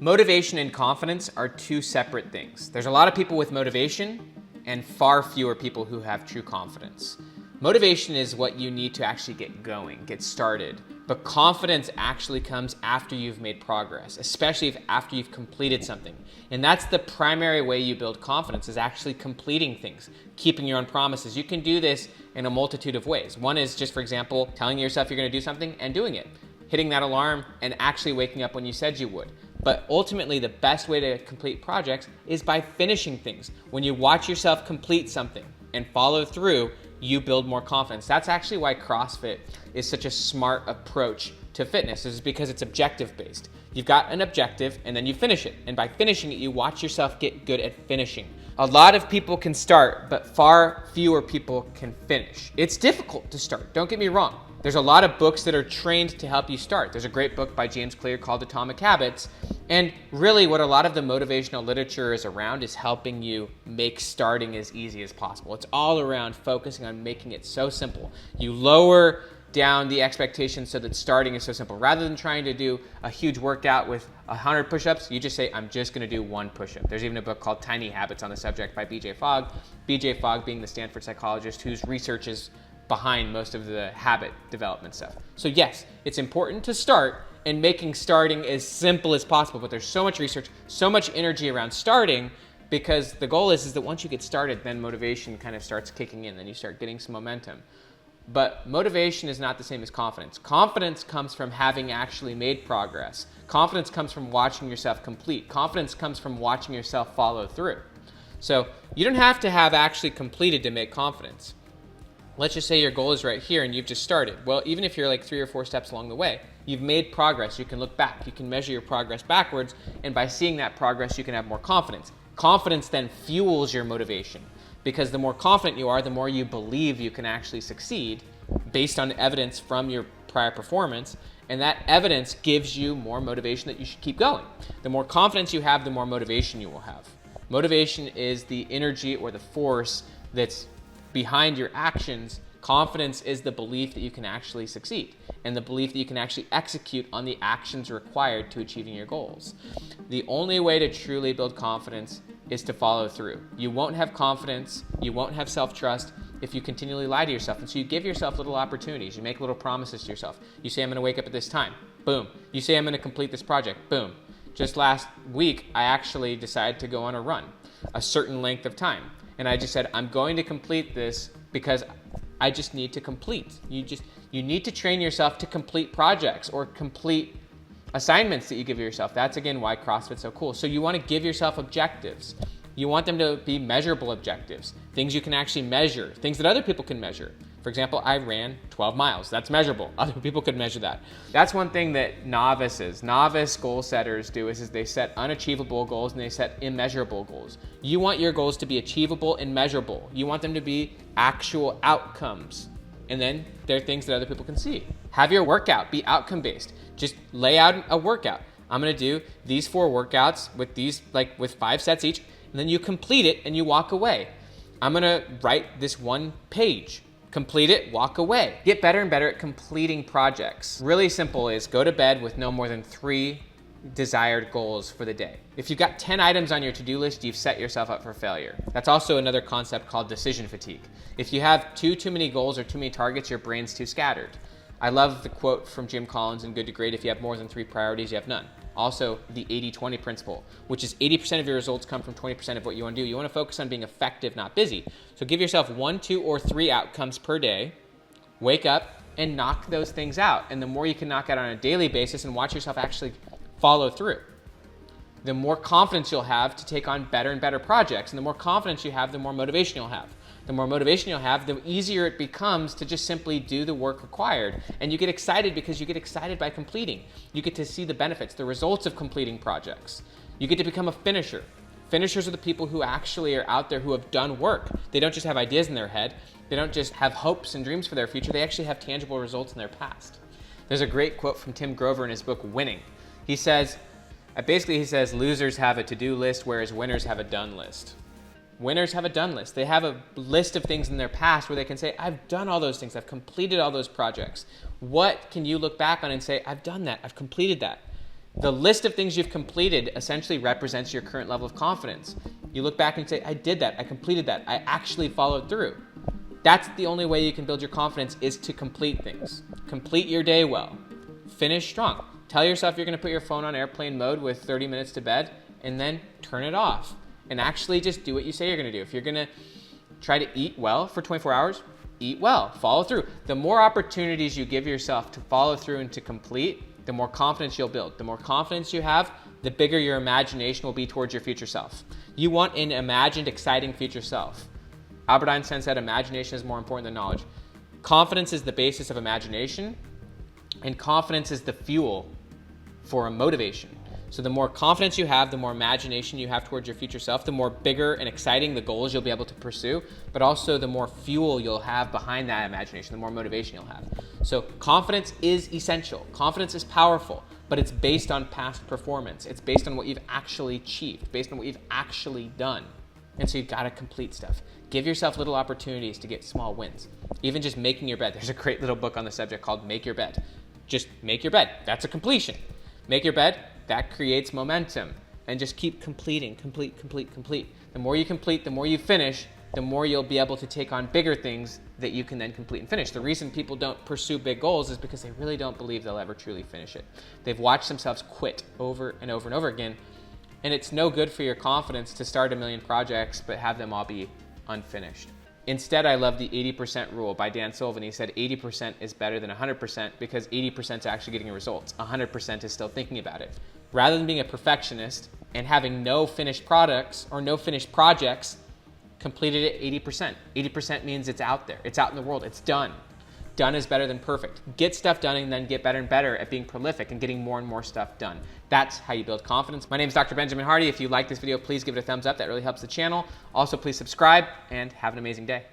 Motivation and confidence are two separate things. There's a lot of people with motivation and far fewer people who have true confidence. Motivation is what you need to actually get going, get started. But confidence actually comes after you've made progress, especially after you've completed something. And that's the primary way you build confidence, is actually completing things, keeping your own promises. You can do this in a multitude of ways. One is just, for example, telling yourself you're going to do something and doing it. Hitting that alarm and actually waking up when you said you would. But ultimately, the best way to complete projects is by finishing things. When you watch yourself complete something and follow through, you build more confidence. That's actually why CrossFit is such a smart approach to fitness, is because it's objective based. You've got an objective and then you finish it. And by finishing it, you watch yourself get good at finishing. A lot of people can start, but far fewer people can finish. It's difficult to start, don't get me wrong. There's a lot of books that are trained to help you start. There's a great book by James Clear called Atomic Habits. And really what a lot of the motivational literature is around is helping you make starting as easy as possible. It's all around focusing on making it so simple. You lower down the expectations so that starting is so simple. Rather than trying to do a huge workout with 100 push-ups, you just say, I'm just gonna do one push-up. There's even a book called Tiny Habits on the subject by BJ Fogg. BJ Fogg being the Stanford psychologist whose research is behind most of the habit development stuff. So yes, it's important to start and making starting as simple as possible, but there's so much research, so much energy around starting, because the goal is that once you get started, then motivation kind of starts kicking in, then you start getting some momentum. But motivation is not the same as confidence. Confidence comes from having actually made progress. Confidence comes from watching yourself complete. Confidence comes from watching yourself follow through. So you don't have to have actually completed to make confidence. Let's just say your goal is right here and you've just started. Well, even if you're like 3 or 4 steps along the way, you've made progress. You can look back. You can measure your progress backwards. And by seeing that progress, you can have more confidence. Confidence then fuels your motivation, because the more confident you are, the more you believe you can actually succeed based on evidence from your prior performance. And that evidence gives you more motivation that you should keep going. The more confidence you have, the more motivation you will have. Motivation is the energy or the force that's behind your actions. Confidence is the belief that you can actually succeed and the belief that you can actually execute on the actions required to achieving your goals. The only way to truly build confidence is to follow through. You won't have confidence, you won't have self-trust if you continually lie to yourself. And so you give yourself little opportunities. You make little promises to yourself. You say, I'm gonna wake up at this time. Boom. You say, I'm gonna complete this project. Boom. Just last week, I actually decided to go on a run, a certain length of time. And I just said, I'm going to complete this because I just need to complete. You need to train yourself to complete projects or complete assignments that you give yourself. That's again why CrossFit's so cool. So you want to give yourself objectives. You want them to be measurable objectives, things you can actually measure, things that other people can measure. For example, I ran 12 miles. That's measurable. Other people could measure that. That's one thing that novice goal setters do is they set unachievable goals and they set immeasurable goals. You want your goals to be achievable and measurable. You want them to be actual outcomes. And then there are things that other people can see. Have your workout be outcome-based. Just lay out a workout. I'm gonna do these 4 workouts with 5 sets each, and then you complete it and you walk away. I'm gonna write this 1 page. Complete it, walk away. Get better and better at completing projects. Really simple is go to bed with no more than 3 desired goals for the day. If you've got 10 items on your to-do list, you've set yourself up for failure. That's also another concept called decision fatigue. If you have too many goals or too many targets, your brain's too scattered. I love the quote from Jim Collins in Good to Great, if you have more than 3 priorities, you have none. Also, the 80-20 principle, which is 80% of your results come from 20% of what you want to do. You want to focus on being effective, not busy. So give yourself 1, 2, or 3 outcomes per day. Wake up and knock those things out. And the more you can knock out on a daily basis and watch yourself actually follow through, the more confidence you'll have to take on better and better projects. And the more confidence you have, the more motivation you'll have. The more motivation you'll have, the easier it becomes to just simply do the work required. And you get excited because you get excited by completing. You get to see the benefits, the results of completing projects. You get to become a finisher. Finishers are the people who actually are out there who have done work. They don't just have ideas in their head. They don't just have hopes and dreams for their future. They actually have tangible results in their past. There's a great quote from Tim Grover in his book, Winning. He says, losers have a to-do list, whereas winners have a done list. Winners have a done list. They have a list of things in their past where they can say, I've done all those things. I've completed all those projects. What can you look back on and say, I've done that. I've completed that. The list of things you've completed essentially represents your current level of confidence. You look back and say, I did that, I completed that, I actually followed through. That's the only way you can build your confidence, is to complete things. Complete your day well. Finish strong. Tell yourself you're going to put your phone on airplane mode with 30 minutes to bed, and then turn it off. And actually just do what you say you're going to do. If you're going to try to eat well for 24 hours, eat well, follow through. The more opportunities you give yourself to follow through and to complete, the more confidence you'll build. The more confidence you have, the bigger your imagination will be towards your future self. You want an imagined, exciting future self. Albert Einstein said imagination is more important than knowledge. Confidence is the basis of imagination, and confidence is the fuel for a motivation. So the more confidence you have, the more imagination you have towards your future self, the more bigger and exciting the goals you'll be able to pursue, but also the more fuel you'll have behind that imagination, the more motivation you'll have. So confidence is essential. Confidence is powerful, but it's based on past performance. It's based on what you've actually achieved, based on what you've actually done. And so you've got to complete stuff. Give yourself little opportunities to get small wins. Even just making your bed. There's a great little book on the subject called Make Your Bed. Just make your bed. That's a completion. Make your bed. That creates momentum. And just keep completing. Complete. The more you complete, the more you finish, the more you'll be able to take on bigger things that you can then complete and finish. The reason people don't pursue big goals is because they really don't believe they'll ever truly finish it. They've watched themselves quit over and over and over again. And it's no good for your confidence to start a million projects but have them all be unfinished. Instead, I love the 80% rule by Dan Sullivan. He said 80% is better than 100% because 80% is actually getting results. 100% is still thinking about it. Rather than being a perfectionist and having no finished products or no finished projects, completed it 80%. 80% means it's out there. It's out in the world. It's done. Done is better than perfect. Get stuff done and then get better and better at being prolific and getting more and more stuff done. That's how you build confidence. My name is Dr. Benjamin Hardy. If you like this video, please give it a thumbs up. That really helps the channel. Also, please subscribe and have an amazing day.